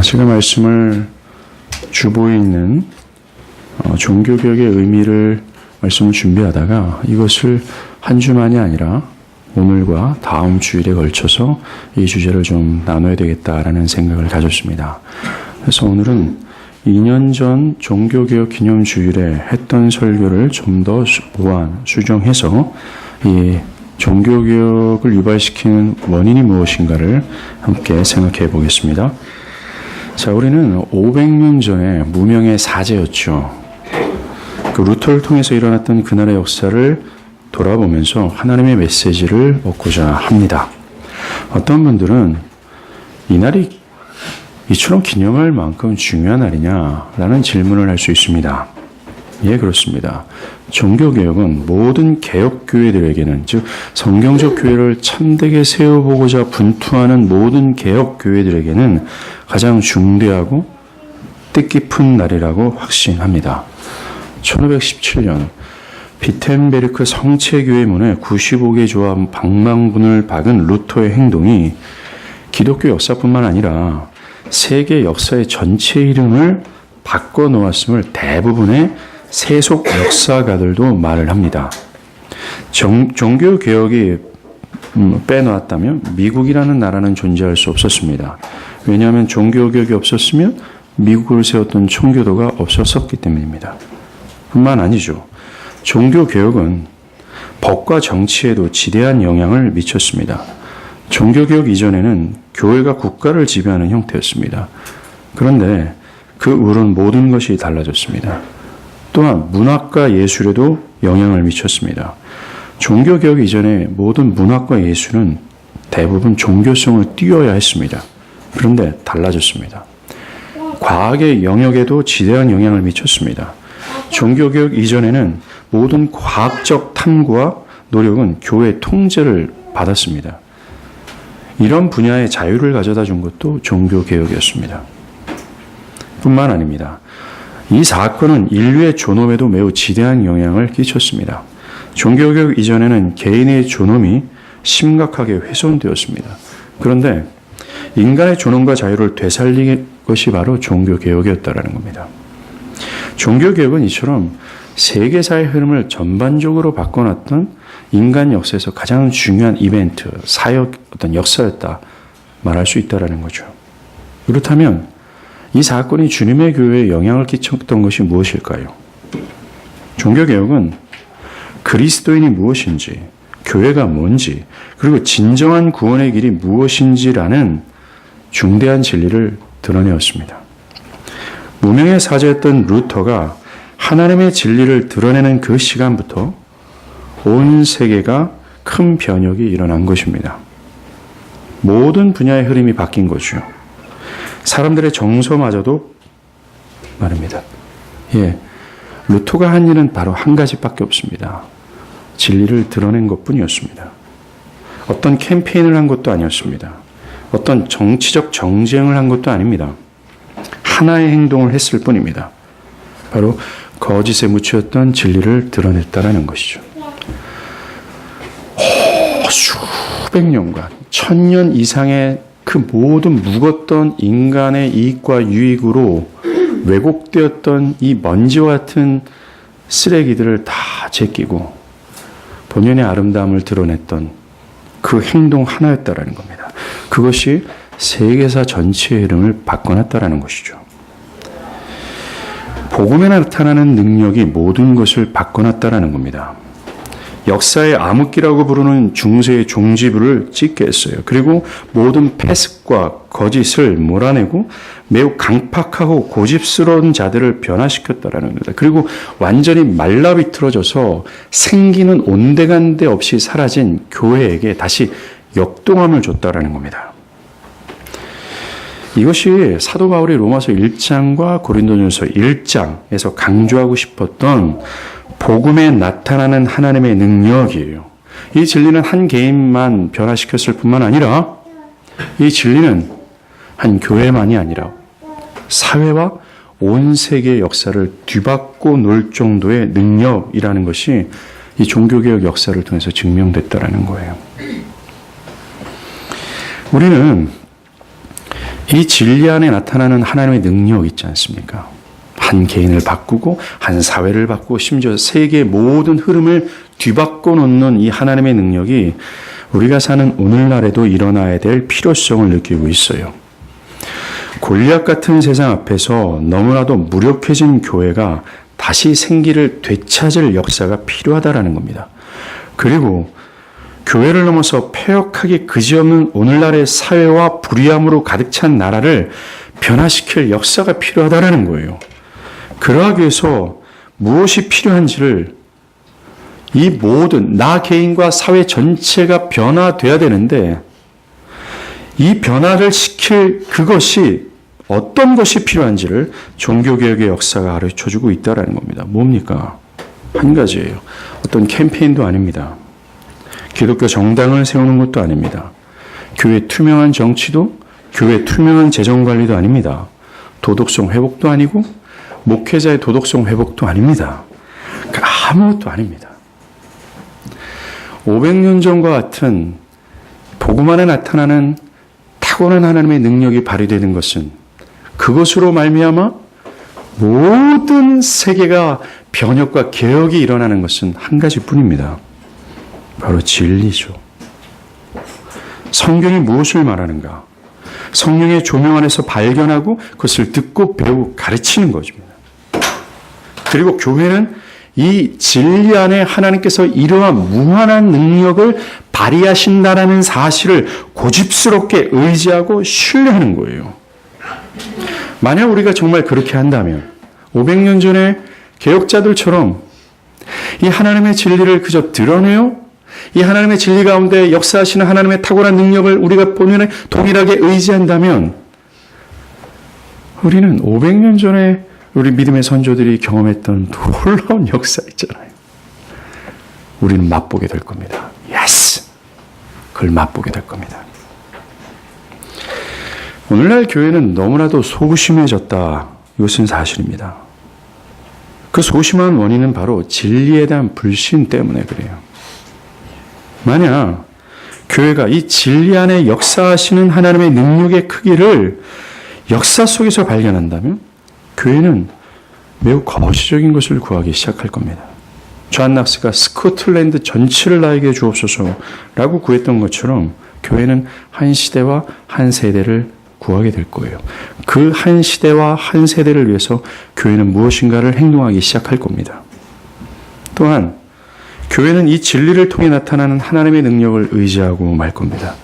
제가 말씀을 주보에 있는 종교개혁의 의미를 말씀을 준비하다가 이것을 한 주만이 아니라 오늘과 다음 주일에 걸쳐서 이 주제를 좀 나눠야 되겠다라는 생각을 가졌습니다. 그래서 오늘은 2년 전 종교개혁 기념주일에 했던 설교를 좀 더 수정해서 이 종교개혁을 유발시키는 원인이 무엇인가를 함께 생각해 보겠습니다. 자, 우리는 500년 전에 무명의 사제였죠. 그 루터를 통해서 일어났던 그날의 역사를 돌아보면서 하나님의 메시지를 얻고자 합니다. 어떤 분들은 이날이 이처럼 기념할 만큼 중요한 날이냐라는 질문을 할 수 있습니다. 예, 그렇습니다. 종교개혁은 모든 개혁교회들에게는, 즉 성경적 교회를 참되게 세워보고자 분투하는 모든 개혁교회들에게는 가장 중대하고 뜻깊은 날이라고 확신합니다. 1517년 비텐베르크 성체교회 문에 95개 조합 방망문을 박은 루터의 행동이 기독교 역사뿐만 아니라 세계 역사의 전체 이름을 바꿔놓았음을 대부분의 세속 역사가들도 말을 합니다. 종교개혁이 빼놓았다면 미국이라는 나라는 존재할 수 없었습니다. 왜냐하면 종교개혁이 없었으면 미국을 세웠던 청교도가 없었기 때문입니다. 뿐만 아니죠. 종교개혁은 법과 정치에도 지대한 영향을 미쳤습니다. 종교개혁 이전에는 교회가 국가를 지배하는 형태였습니다. 그런데 그 후로는 모든 것이 달라졌습니다. 또한 문학과 예술에도 영향을 미쳤습니다. 종교개혁 이전에 모든 문학과 예술은 대부분 종교성을 띄어야 했습니다. 그런데 달라졌습니다. 과학의 영역에도 지대한 영향을 미쳤습니다. 종교개혁 이전에는 모든 과학적 탐구와 노력은 교회의 통제를 받았습니다. 이런 분야의 자유를 가져다 준 것도 종교개혁이었습니다. 뿐만 아닙니다. 이 사건은 인류의 존엄에도 매우 지대한 영향을 끼쳤습니다. 종교개혁 이전에는 개인의 존엄이 심각하게 훼손되었습니다. 그런데 인간의 존엄과 자유를 되살린 것이 바로 종교개혁이었다는 겁니다. 종교개혁은 이처럼 세계사의 흐름을 전반적으로 바꿔놨던 인간 역사에서 가장 중요한 이벤트, 사역, 어떤 역사였다 말할 수 있다는 거죠. 그렇다면 이 사건이 주님의 교회에 영향을 끼쳤던 것이 무엇일까요? 종교개혁은 그리스도인이 무엇인지, 교회가 뭔지, 그리고 진정한 구원의 길이 무엇인지라는 중대한 진리를 드러내었습니다. 무명의 사제였던 루터가 하나님의 진리를 드러내는 그 시간부터 온 세계가 큰 변혁이 일어난 것입니다. 모든 분야의 흐름이 바뀐 거죠. 사람들의 정서마저도 말입니다. 예, 루터가 한 일은 바로 한 가지밖에 없습니다. 진리를 드러낸 것뿐이었습니다. 어떤 캠페인을 한 것도 아니었습니다. 어떤 정치적 정쟁을 한 것도 아닙니다. 하나의 행동을 했을 뿐입니다. 바로 거짓에 묻혔던 진리를 드러냈다라는 것이죠. 수백 년간, 1000년 이상의 그 모든 묵었던 인간의 이익과 유익으로 왜곡되었던 이 먼지와 같은 쓰레기들을 다 제끼고 본연의 아름다움을 드러냈던 그 행동 하나였다라는 겁니다. 그것이 세계사 전체의 흐름을 바꿔놨다라는 것이죠. 복음에 나타나는 능력이 모든 것을 바꿔놨다라는 겁니다. 역사의 암흑기라고 부르는 중세의 종지부를 찍게 했어요. 그리고 모든 패습과 거짓을 몰아내고 매우 강팍하고 고집스러운 자들을 변화시켰다라는 겁니다. 그리고 완전히 말라비틀어져서 생기는 온데간데 없이 사라진 교회에게 다시 역동함을 줬다라는 겁니다. 이것이 사도 바울이 로마서 1장과 고린도전서 1장에서 강조하고 싶었던 복음에 나타나는 하나님의 능력이에요. 이 진리는 한 개인만 변화시켰을 뿐만 아니라 이 진리는 한 교회만이 아니라 사회와 온 세계의 역사를 뒤바꿔 놓을 정도의 능력이라는 것이 이 종교개혁 역사를 통해서 증명됐다라는 거예요. 우리는 이 진리 안에 나타나는 하나님의 능력 있지 않습니까? 한 개인을 바꾸고 한 사회를 바꾸고 심지어 세계의 모든 흐름을 뒤바꿔 놓는 이 하나님의 능력이 우리가 사는 오늘날에도 일어나야 될 필요성을 느끼고 있어요. 골리앗 같은 세상 앞에서 너무나도 무력해진 교회가 다시 생기를 되찾을 역사가 필요하다라는 겁니다. 그리고 교회를 넘어서 폐역하기 그지없는 오늘날의 사회와 불의함으로 가득 찬 나라를 변화시킬 역사가 필요하다라는 거예요. 그러기 위해서 무엇이 필요한지를 이 모든 나 개인과 사회 전체가 변화돼야 되는데 이 변화를 시킬 그것이 어떤 것이 필요한지를 종교개혁의 역사가 가르쳐주고 있다는 겁니다. 뭡니까? 한 가지예요. 어떤 캠페인도 아닙니다. 기독교 정당을 세우는 것도 아닙니다. 교회 투명한 정치도, 교회 투명한 재정관리도 아닙니다. 도덕성 회복도 아니고 목회자의 도덕성 회복도 아닙니다. 아무것도 아닙니다. 500년 전과 같은 복음 안에 나타나는 타고난 하나님의 능력이 발휘되는 것은 그것으로 말미암아 모든 세계가 변혁과 개혁이 일어나는 것은 한 가지뿐입니다. 바로 진리죠. 성경이 무엇을 말하는가? 성령의 조명 안에서 발견하고 그것을 듣고 배우고 가르치는 것입니다. 그리고 교회는 이 진리 안에 하나님께서 이러한 무한한 능력을 발휘하신다라는 사실을 고집스럽게 의지하고 신뢰하는 거예요. 만약 우리가 정말 그렇게 한다면 500년 전에 개혁자들처럼 이 하나님의 진리를 그저 드러내요? 이 하나님의 진리 가운데 역사하시는 하나님의 탁월한 능력을 우리가 본연에 동일하게 의지한다면 우리는 500년 전에 우리 믿음의 선조들이 경험했던 놀라운 역사 있잖아요. 우리는 맛보게 될 겁니다. 예스! 그걸 맛보게 될 겁니다. 오늘날 교회는 너무나도 소심해졌다. 이것은 사실입니다. 그 소심한 원인은 바로 진리에 대한 불신 때문에 그래요. 만약 교회가 이 진리 안에 역사하시는 하나님의 능력의 크기를 역사 속에서 발견한다면 교회는 매우 거시적인 것을 구하기 시작할 겁니다. 존 낙스가 스코틀랜드 전체를 나에게 주옵소서라고 구했던 것처럼 교회는 한 시대와 한 세대를 구하게 될 거예요. 그 한 시대와 한 세대를 위해서 교회는 무엇인가를 행동하기 시작할 겁니다. 또한 교회는 이 진리를 통해 나타나는 하나님의 능력을 의지하고 말 겁니다.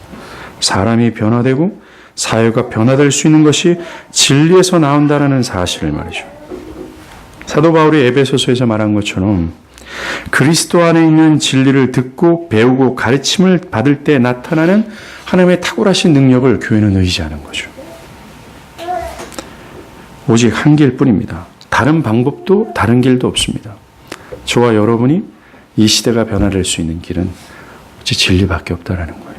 사람이 변화되고 사회가 변화될 수 있는 것이 진리에서 나온다라는 사실을 말이죠. 사도 바울이 에베소서에서 말한 것처럼 그리스도 안에 있는 진리를 듣고 배우고 가르침을 받을 때 나타나는 하나님의 탁월하신 능력을 교회는 의지하는 거죠. 오직 한 길뿐입니다. 다른 방법도 다른 길도 없습니다. 저와 여러분이 이 시대가 변화될 수 있는 길은 오직 진리밖에 없다라는 거예요.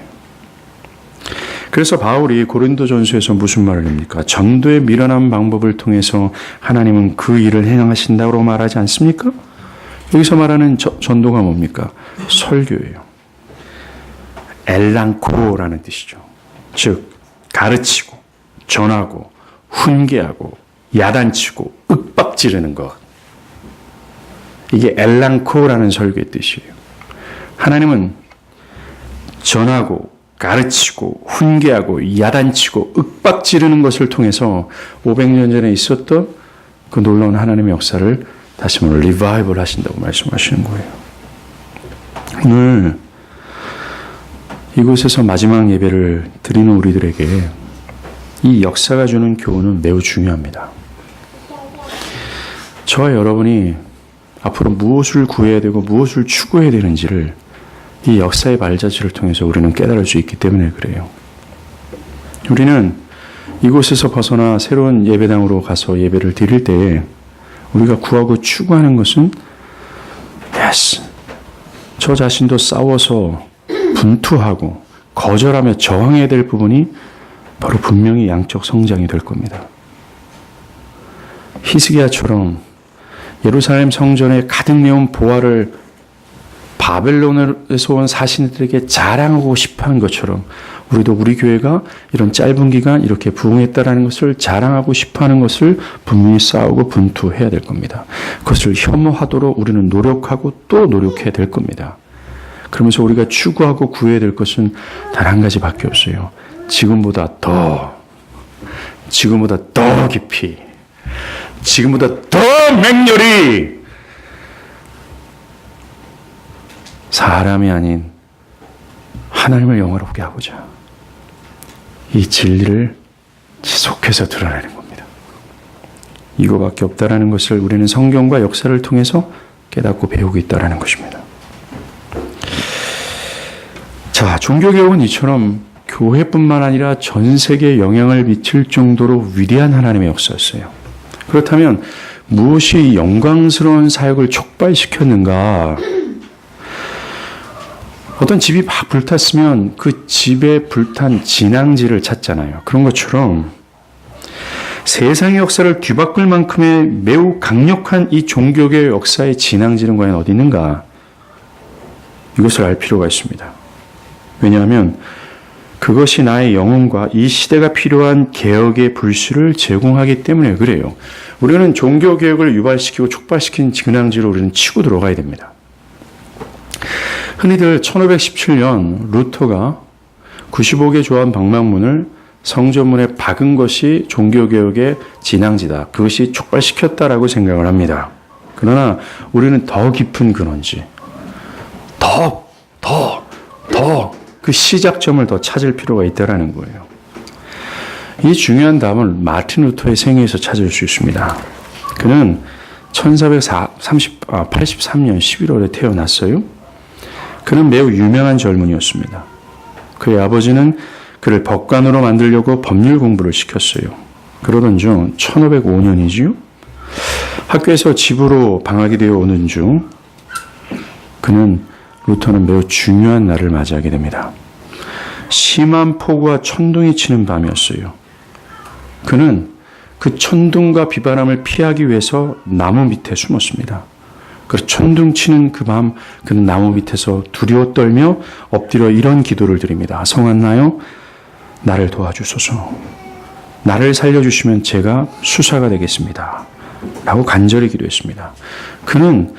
그래서 바울이 고린도전서에서 무슨 말을 합니까? 전도의 미련한 방법을 통해서 하나님은 그 일을 행하신다고 말하지 않습니까? 여기서 말하는 전도가 뭡니까? 설교예요. 엘랑코라는 뜻이죠. 즉 가르치고 전하고 훈계하고 야단치고 윽박지르는 것. 이게 엘랑코라는 설교의 뜻이에요. 하나님은 전하고 가르치고 훈계하고 야단치고 윽박지르는 것을 통해서 500년 전에 있었던 그 놀라운 하나님의 역사를 다시 한번 리바이벌 하신다고 말씀하시는 거예요. 오늘 이곳에서 마지막 예배를 드리는 우리들에게 이 역사가 주는 교훈은 매우 중요합니다. 저와 여러분이 앞으로 무엇을 구해야 되고 무엇을 추구해야 되는지를 이 역사의 발자취를 통해서 우리는 깨달을 수 있기 때문에 그래요. 우리는 이곳에서 벗어나 새로운 예배당으로 가서 예배를 드릴 때에 우리가 구하고 추구하는 것은 yes, 저 자신도 싸워서 분투하고 거절하며 저항해야 될 부분이 바로 분명히 양적 성장이 될 겁니다. 히스기야처럼 예루살렘 성전에 가득 메운 보화를 바벨론에서 온 사신들에게 자랑하고 싶어한 것처럼 우리도 우리 교회가 이런 짧은 기간 이렇게 부흥했다라는 것을 자랑하고 싶어하는 것을 분명히 싸우고 분투해야 될 겁니다. 그것을 혐오하도록 우리는 노력하고 또 노력해야 될 겁니다. 그러면서 우리가 추구하고 구해야 될 것은 단 한 가지밖에 없어요. 지금보다 더 깊이, 지금보다 더 맹렬히 사람이 아닌 하나님을 영화롭게 하고자 이 진리를 지속해서 드러내는 겁니다. 이거밖에 없다라는 것을 우리는 성경과 역사를 통해서 깨닫고 배우고 있다라는 것입니다. 자, 종교개혁은 이처럼 교회뿐만 아니라 전 세계에 영향을 미칠 정도로 위대한 하나님의 역사였어요. 그렇다면 무엇이 영광스러운 사역을 촉발시켰는가? 어떤 집이 막 불탔으면 그 집에 불탄 진앙지를 찾잖아요. 그런 것처럼 세상의 역사를 뒤바꿀 만큼의 매우 강력한 이 종교계의 역사의 진앙지는 과연 어디 있는가? 이것을 알 필요가 있습니다. 왜냐하면 그것이 나의 영혼과 이 시대가 필요한 개혁의 불씨를 제공하기 때문에 그래요. 우리는 종교개혁을 유발시키고 촉발시킨 진앙지로 우리는 치고 들어가야 됩니다. 흔히들 1517년 루터가 95개 조항 방망문을 성전문에 박은 것이 종교개혁의 진앙지다. 그것이 촉발시켰다라고 생각을 합니다. 그러나 우리는 더 깊은 근원지, 그 시작점을 더 찾을 필요가 있다는 거예요. 이 중요한 답을 마틴 루터의 생애에서 찾을 수 있습니다. 그는 1483년 11월에 태어났어요. 그는 매우 유명한 젊은이였습니다. 그의 아버지는 그를 법관으로 만들려고 법률 공부를 시켰어요. 그러던 중 1505년이지요. 학교에서 집으로 방학이 되어 오는 중 루터는 매우 중요한 날을 맞이하게 됩니다. 심한 폭우와 천둥이 치는 밤이었어요. 그는 그 천둥과 비바람을 피하기 위해서 나무 밑에 숨었습니다. 그 천둥 치는 그 밤 그는 나무 밑에서 두려워 떨며 엎드려 이런 기도를 드립니다. 성한나요, 나를 도와주소서. 나를 살려주시면 제가 수사가 되겠습니다. 라고 간절히 기도했습니다. 그는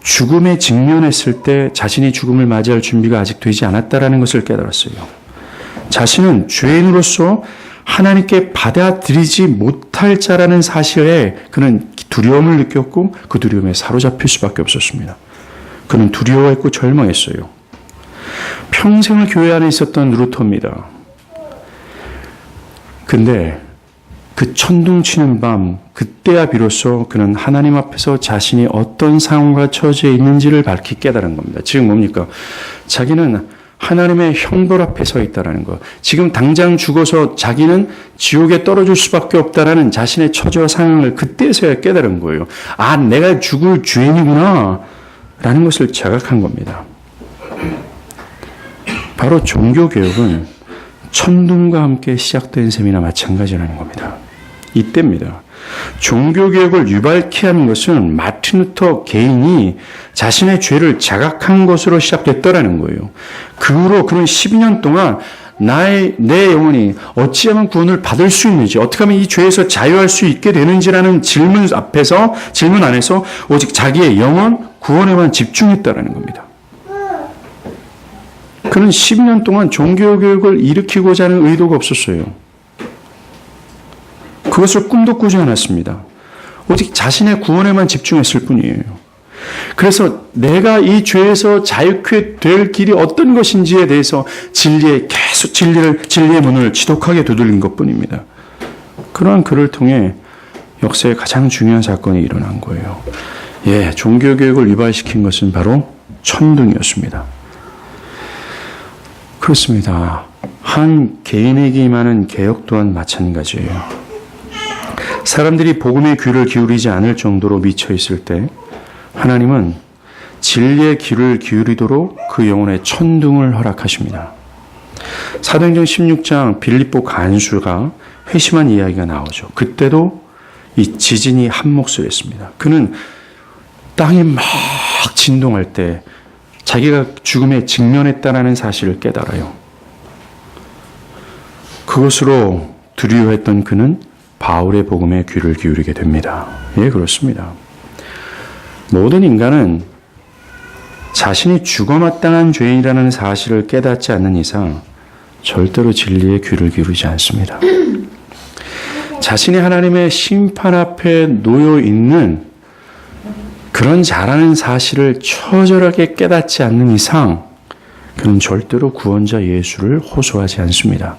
죽음에 직면했을 때 자신이 죽음을 맞이할 준비가 아직 되지 않았다라는 것을 깨달았어요. 자신은 죄인으로서 하나님께 받아들이지 못할 자라는 사실에 그는 두려움을 느꼈고 그 두려움에 사로잡힐 수밖에 없었습니다. 그는 두려워했고 절망했어요. 평생을 교회 안에 있었던 루터입니다. 근데 그 천둥 치는 밤, 그때야 비로소 그는 하나님 앞에서 자신이 어떤 상황과 처지에 있는지를 밝히 깨달은 겁니다. 지금 뭡니까? 자기는 하나님의 형벌 앞에 서 있다는 것. 지금 당장 죽어서 자기는 지옥에 떨어질 수밖에 없다라는 자신의 처지와 상황을 그때서야 깨달은 거예요. 아, 내가 죽을 죄인이구나 라는 것을 자각한 겁니다. 바로 종교개혁은 천둥과 함께 시작된 셈이나 마찬가지라는 겁니다. 이때입니다. 종교개혁을 유발케 하는 것은 마틴 루터 개인이 자신의 죄를 자각한 것으로 시작됐다라는 거예요. 그 후로 그는 12년 동안 내 영혼이 어찌하면 구원을 받을 수 있는지, 어떻게 하면 이 죄에서 자유할 수 있게 되는지라는 질문 안에서 오직 자기의 영혼 구원에만 집중했다라는 겁니다. 그는 12년 동안 종교개혁을 일으키고자 하는 의도가 없었어요. 그것을 꿈도 꾸지 않았습니다. 오직 자신의 구원에만 집중했을 뿐이에요. 그래서 내가 이 죄에서 자유케 될 길이 어떤 것인지에 대해서 진리의 문을 지독하게 두들긴 것뿐입니다. 그러한 그를 통해 역사의 가장 중요한 사건이 일어난 거예요. 종교개혁을 유발시킨 것은 바로 천둥이었습니다. 그렇습니다. 한 개인에게 임하는 개혁 또한 마찬가지예요. 사람들이 복음의 귀를 기울이지 않을 정도로 미쳐 있을 때 하나님은 진리의 귀를 기울이도록 그 영혼에 천둥을 허락하십니다. 사도행전 16장 빌립보 간수가 회심한 이야기가 나오죠. 그때도 이 지진이 한 몫을 했습니다. 그는 땅이 막 진동할 때 자기가 죽음에 직면했다라는 사실을 깨달아요. 그것으로 두려워했던 그는 바울의 복음에 귀를 기울이게 됩니다. 예, 그렇습니다. 모든 인간은 자신이 죽어마땅한 죄인이라는 사실을 깨닫지 않는 이상 절대로 진리에 귀를 기울이지 않습니다. 자신이 하나님의 심판 앞에 놓여 있는 그런 자라는 사실을 처절하게 깨닫지 않는 이상 그는 절대로 구원자 예수를 호소하지 않습니다.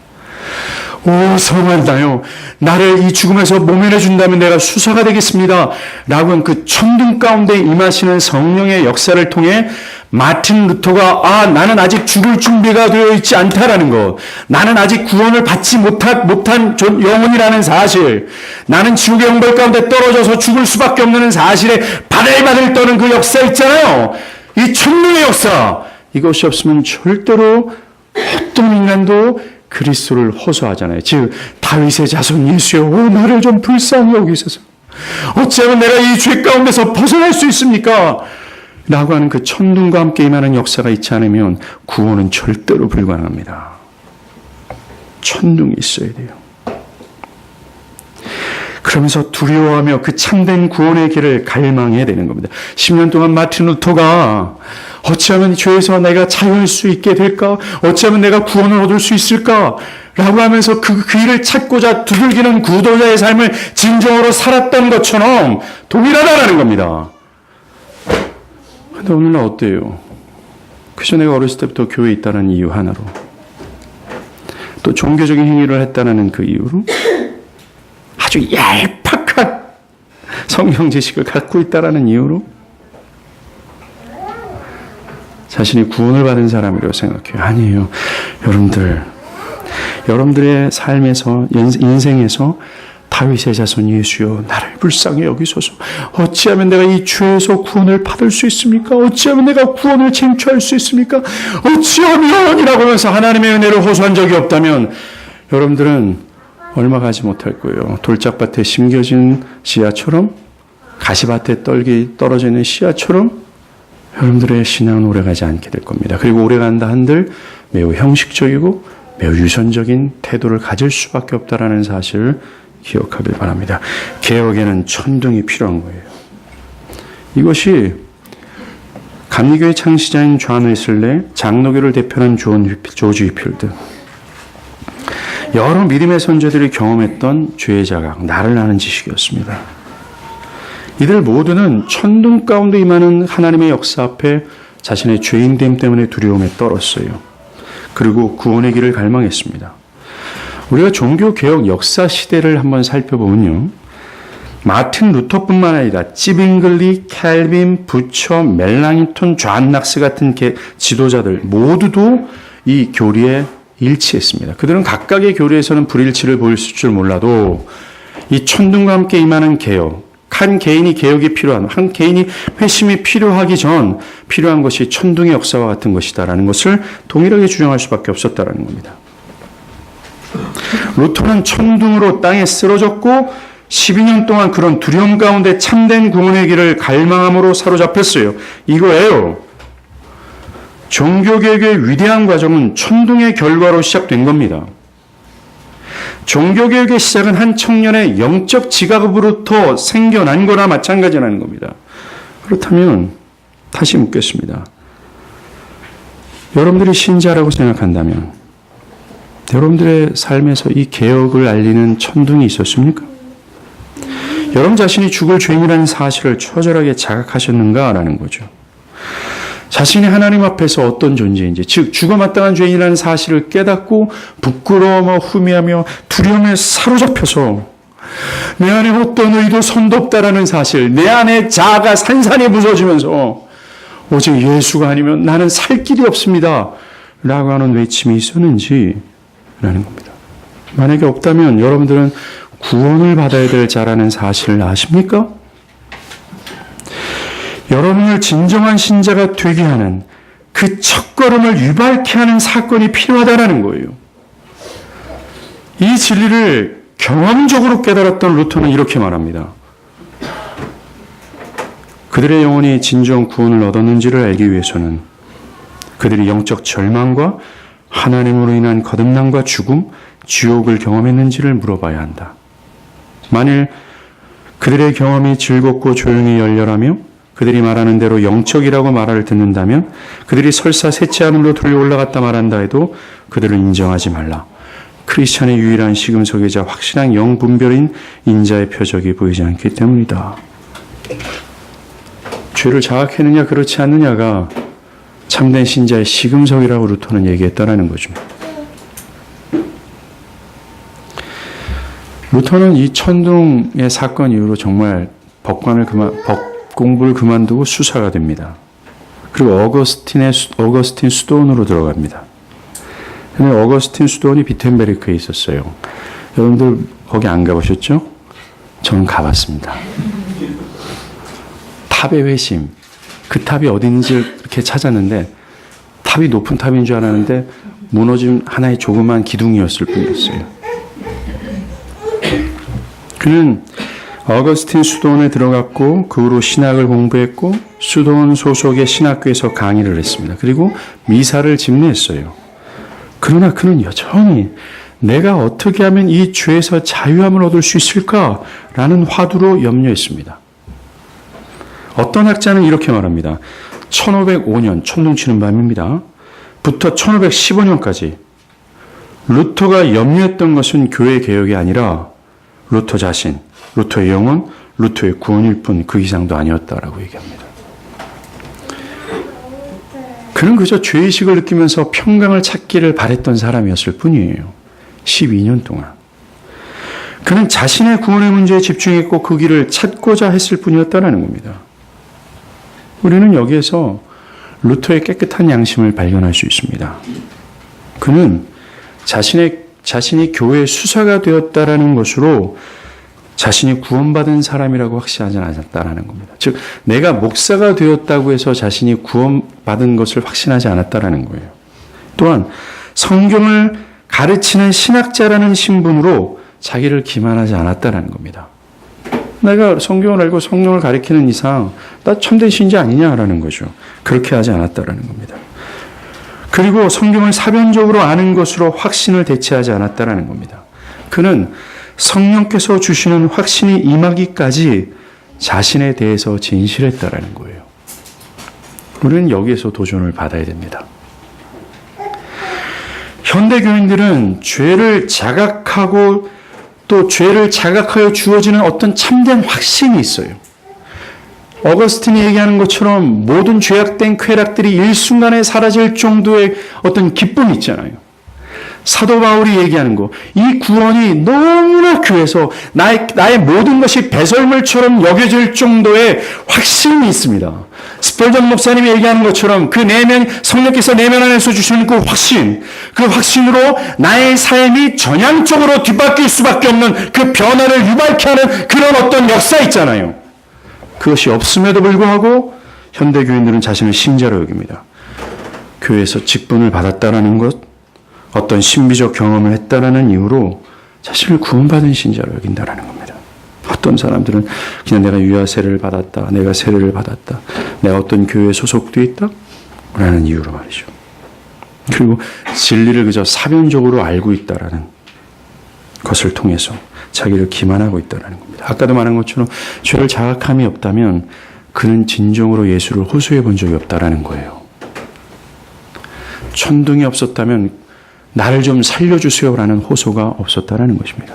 오, 성한다요. 나를 이 죽음에서 모면해 준다면 내가 수사가 되겠습니다. 라고 한 그 천둥 가운데 임하시는 성령의 역사를 통해 마틴 루터가 나는 아직 죽을 준비가 되어 있지 않다라는 것, 나는 아직 구원을 받지 못한 영혼이라는 사실, 나는 지옥의 영벌 가운데 떨어져서 죽을 수밖에 없는 사실에 바들바들 떠는 그 역사 있잖아요. 이 천둥의 역사, 이것이 없으면 절대로 어떤 인간도 그리스도를 호소하잖아요. 즉 다윗의 자손 예수여, 나를 좀 불쌍히 여기소서. 어찌하면 내가 이 죄 가운데서 벗어날 수 있습니까? 라고 하는 그 천둥과 함께 임하는 역사가 있지 않으면 구원은 절대로 불가능합니다. 천둥이 있어야 돼요. 그러면서 두려워하며 그 참된 구원의 길을 갈망해야 되는 겁니다. 10년 동안 마틴 루터가 어찌하면 죄에서 내가 자유할 수 있게 될까? 어찌하면 내가 구원을 얻을 수 있을까? 라고 하면서 그 길을 찾고자 두들기는 구도자의 삶을 진정으로 살았던 것처럼 동일하다는 겁니다. 근데 오늘날 어때요? 그저 내가 어렸을 때부터 교회에 있다는 이유 하나로, 또 종교적인 행위를 했다는 그 이유로 아주 얄팍한 성경 지식을 갖고 있다는 이유로 자신이 구원을 받은 사람이라고 생각해요. 아니에요. 여러분들의 삶에서, 인생에서 다윗의 자손 예수여, 나를 불쌍히 여기소서. 어찌하면 내가 이 죄에서 구원을 받을 수 있습니까? 어찌하면 내가 구원을 쟁취할 수 있습니까? 어찌하면 이라고 하면서 하나님의 은혜를 호소한 적이 없다면 여러분들은 얼마 가지 못할 거예요. 돌짝밭에 심겨진 씨앗처럼, 가시밭에 떨어져 있는 씨앗처럼 여러분들의 신앙은 오래가지 않게 될 겁니다. 그리고 오래간다 한들 매우 형식적이고 매우 유선적인 태도를 가질 수밖에 없다는 사실을 기억하길 바랍니다. 개혁에는 천둥이 필요한 거예요. 이것이 감리교의 창시자인 존 웨슬레, 장로교를 대표하는 조지 휘필드, 여러 믿음의 선조들이 경험했던 죄의 자각, 나를 아는 지식이었습니다. 이들 모두는 천둥 가운데 임하는 하나님의 역사 앞에 자신의 죄인됨 때문에 두려움에 떨었어요. 그리고 구원의 길을 갈망했습니다. 우리가 종교개혁 역사 시대를 한번 살펴보면요, 마틴 루터뿐만 아니라 찌빙글리, 캘빈, 부처, 멜랑이톤, 존 낙스 같은 지도자들 모두도 이 교리에 일치했습니다. 그들은 각각의 교리에서는 불일치를 보일 줄 몰라도 이 천둥과 함께 임하는 개혁, 한 개인이 개혁이 필요한, 한 개인이 회심이 필요하기 전 필요한 것이 천둥의 역사와 같은 것이다라는 것을 동일하게 주장할 수밖에 없었다라는 겁니다. 루터는 천둥으로 땅에 쓰러졌고 12년 동안 그런 두려움 가운데 참된 구원의 길을 갈망함으로 사로잡혔어요. 이거예요. 종교개혁의 위대한 과정은 천둥의 결과로 시작된 겁니다. 종교개혁의 시작은 한 청년의 영적 지각으로부터 생겨난 거나 마찬가지라는 겁니다. 그렇다면 다시 묻겠습니다. 여러분들이 신자라고 생각한다면 여러분들의 삶에서 이 개혁을 알리는 천둥이 있었습니까? 여러분 자신이 죽을 죄인이라는 사실을 처절하게 자각하셨는가라는 거죠. 자신이 하나님 앞에서 어떤 존재인지, 즉 죽어마땅한 죄인이라는 사실을 깨닫고 부끄러워하며 후회하며 두려움에 사로잡혀서 내 안에 어떤 의도 선도 없다라는 사실, 내 안에 자아가 산산이 부서지면서 오직 예수가 아니면 나는 살 길이 없습니다 라고 하는 외침이 있었는지 라는 겁니다. 만약에 없다면 여러분들은 구원을 받아야 될 자라는 사실을 아십니까? 여러분을 진정한 신자가 되게 하는 그 첫걸음을 유발케 하는 사건이 필요하다는 거예요. 이 진리를 경험적으로 깨달았던 루터는 이렇게 말합니다. 그들의 영혼이 진정 구원을 얻었는지를 알기 위해서는 그들이 영적 절망과 하나님으로 인한 거듭남과 죽음, 지옥을 경험했는지를 물어봐야 한다. 만일 그들의 경험이 즐겁고 조용히 열렬하며 그들이 말하는 대로 영적이라고 말을 듣는다면 그들이 설사 셋째 하늘로 들려 올라갔다 말한다 해도 그들을 인정하지 말라. 크리스찬의 유일한 시금석이자 확실한 영분별인 인자의 표적이 보이지 않기 때문이다. 죄를 자각했느냐 그렇지 않느냐가 참된 신자의 시금석이라고 루터는 얘기했다라는 거죠. 루터는 이 천둥의 사건 이후로 정말 법 공부를 그만두고 수사가 됩니다. 그리고 어거스틴 수도원으로 들어갑니다. 근데 어거스틴 수도원이 비텐베르크에 있었어요. 여러분들 거기 안 가보셨죠? 저는 가봤습니다. 탑의 회심. 그 탑이 어디 있는지 이렇게 찾았는데 탑이 높은 탑인 줄 알았는데 무너진 하나의 조그만 기둥이었을 뿐이었어요. 그는 어거스틴 수도원에 들어갔고 그 후로 신학을 공부했고 수도원 소속의 신학교에서 강의를 했습니다. 그리고 미사를 집례했어요. 그러나 그는 여전히 내가 어떻게 하면 이 죄에서 자유함을 얻을 수 있을까라는 화두로 염려했습니다. 어떤 학자는 이렇게 말합니다. 1505년 천둥 치는 밤입니다. 부터 1515년까지 루터가 염려했던 것은 교회 개혁이 아니라 루터 자신, 루터의 영혼, 루터의 구원일 뿐 그 이상도 아니었다라고 얘기합니다. 그는 그저 죄의식을 느끼면서 평강을 찾기를 바랬던 사람이었을 뿐이에요. 12년 동안. 그는 자신의 구원의 문제에 집중했고 그 길을 찾고자 했을 뿐이었다는 겁니다. 우리는 여기에서 루터의 깨끗한 양심을 발견할 수 있습니다. 그는 자신이 교회의 수사가 되었다라는 것으로 자신이 구원받은 사람이라고 확신하지 않았다라는 겁니다. 즉, 내가 목사가 되었다고 해서 자신이 구원받은 것을 확신하지 않았다라는 거예요. 또한 성경을 가르치는 신학자라는 신분으로 자기를 기만하지 않았다라는 겁니다. 내가 성경을 알고 성경을 가르치는 이상 나 참된 신자 아니냐라는 거죠. 그렇게 하지 않았다라는 겁니다. 그리고 성경을 사변적으로 아는 것으로 확신을 대체하지 않았다라는 겁니다. 그는 성령께서 주시는 확신이 임하기까지 자신에 대해서 진실했다라는 거예요. 우리는 여기에서 도전을 받아야 됩니다. 현대 교인들은 죄를 자각하고 또 죄를 자각하여 주어지는 어떤 참된 확신이 있어요. 어거스틴이 얘기하는 것처럼 모든 죄악된 쾌락들이 일순간에 사라질 정도의 어떤 기쁨이 있잖아요. 사도 바울이 얘기하는 거, 이 구원이 너무나 귀해서 나의 모든 것이 배설물처럼 여겨질 정도의 확신이 있습니다. 스펄전 목사님이 얘기하는 것처럼 그 내면, 성령께서 내면 안에서 주시는 그 확신으로 나의 삶이 전향적으로 뒤바뀔 수밖에 없는 그 변화를 유발케 하는 그런 어떤 역사 있잖아요. 그것이 없음에도 불구하고 현대교인들은 자신을 신자로 여깁니다. 교회에서 직분을 받았다라는 것, 어떤 신비적 경험을 했다라는 이유로 자신을 구원받은 신자로 여긴다라는 겁니다. 어떤 사람들은 그냥 내가 유아 세례를 받았다, 내가 세례를 받았다, 내가 어떤 교회에 소속돼 있다 라는 이유로 말이죠. 그리고 진리를 그저 사변적으로 알고 있다라는 것을 통해서 자기를 기만하고 있다는 겁니다. 아까도 말한 것처럼 죄를 자각함이 없다면 그는 진정으로 예수를 호소해 본 적이 없다라는 거예요. 천둥이 없었다면 나를 좀 살려주세요라는 호소가 없었다라는 것입니다.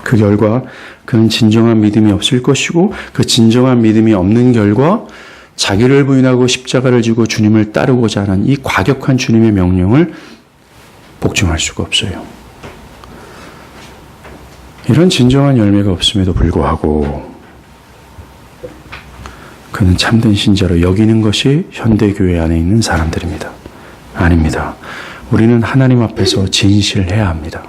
그 결과 그는 진정한 믿음이 없을 것이고 그 진정한 믿음이 없는 결과 자기를 부인하고 십자가를 지고 주님을 따르고자 하는 이 과격한 주님의 명령을 복종할 수가 없어요. 이런 진정한 열매가 없음에도 불구하고 그는 참된 신자로 여기는 것이 현대교회 안에 있는 사람들입니다. 아닙니다. 우리는 하나님 앞에서 진실해야 합니다.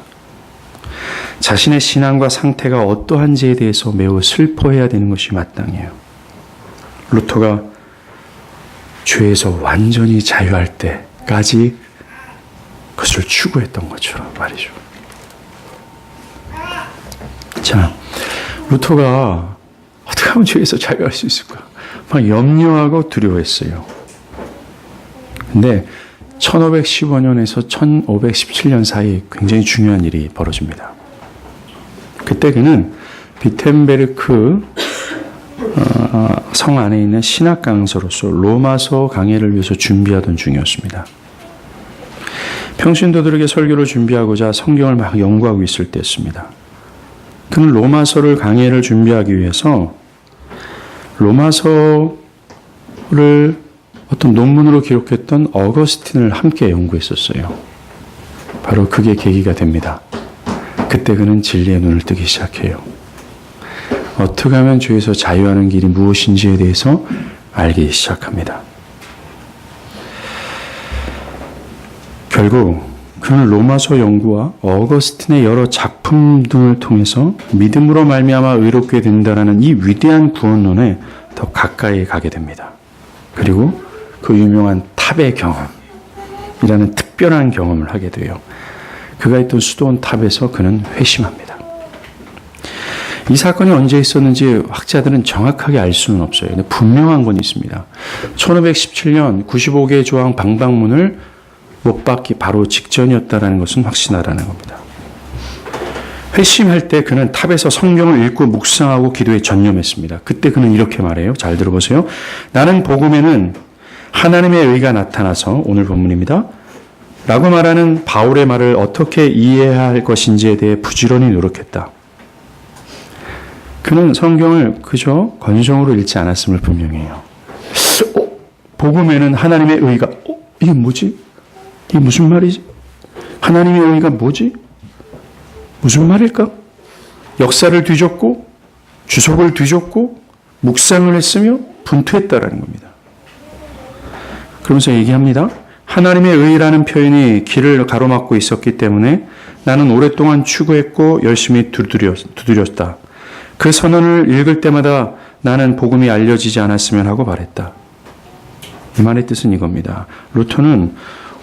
자신의 신앙과 상태가 어떠한지에 대해서 매우 슬퍼해야 되는 것이 마땅해요. 루터가 죄에서 완전히 자유할 때까지 그것을 추구했던 것처럼 말이죠. 자, 루터가 어떻게 하면 죄에서 자유할 수 있을까? 막 염려하고 두려워했어요. 근데 1515년에서 1517년 사이 굉장히 중요한 일이 벌어집니다. 그때 그는 비텐베르크 성 안에 있는 신학 강사로서 로마서 강해를 위해서 준비하던 중이었습니다. 평신도들에게 설교를 준비하고자 성경을 막 연구하고 있을 때였습니다. 그는 로마서를 강해를 준비하기 위해서 로마서를 어떤 논문으로 기록했던 어거스틴을 함께 연구했었어요. 바로 그게 계기가 됩니다. 그때 그는 진리의 눈을 뜨기 시작해요. 어떻게 하면 죄에서 자유하는 길이 무엇인지에 대해서 알기 시작합니다. 결국 그는 로마서 연구와 어거스틴의 여러 작품 등을 통해서 믿음으로 말미암아 의롭게 된다라는 이 위대한 구원론에 더 가까이 가게 됩니다. 그리고 그 유명한 탑의 경험이라는 특별한 경험을 하게 돼요. 그가 있던 수도원 탑에서 그는 회심합니다. 이 사건이 언제 있었는지 학자들은 정확하게 알 수는 없어요. 근데 분명한 건 있습니다. 1517년 95개 조항 방방문을 못 받기 바로 직전이었다는 것은 확신하라는 겁니다. 회심할 때 그는 탑에서 성경을 읽고 묵상하고 기도에 전념했습니다. 그때 그는 이렇게 말해요. 잘 들어보세요. 나는 복음에는 하나님의 의가 나타나서, 오늘 본문입니다, 라고 말하는 바울의 말을 어떻게 이해해야 할 것인지에 대해 부지런히 노력했다. 그는 성경을 그저 건성으로 읽지 않았음을 분명해요. 복음에는 하나님의 의가, 이게 뭐지? 이게 무슨 말이지? 하나님의 의가 뭐지? 무슨 말일까? 역사를 뒤졌고 주석을 뒤졌고 묵상을 했으며 분투했다라는 겁니다. 그러면서 얘기합니다. 하나님의 의라는 표현이 길을 가로막고 있었기 때문에 나는 오랫동안 추구했고 열심히 두드렸다. 그 선언을 읽을 때마다 나는 복음이 알려지지 않았으면 하고 말했다. 이 말의 뜻은 이겁니다. 루터는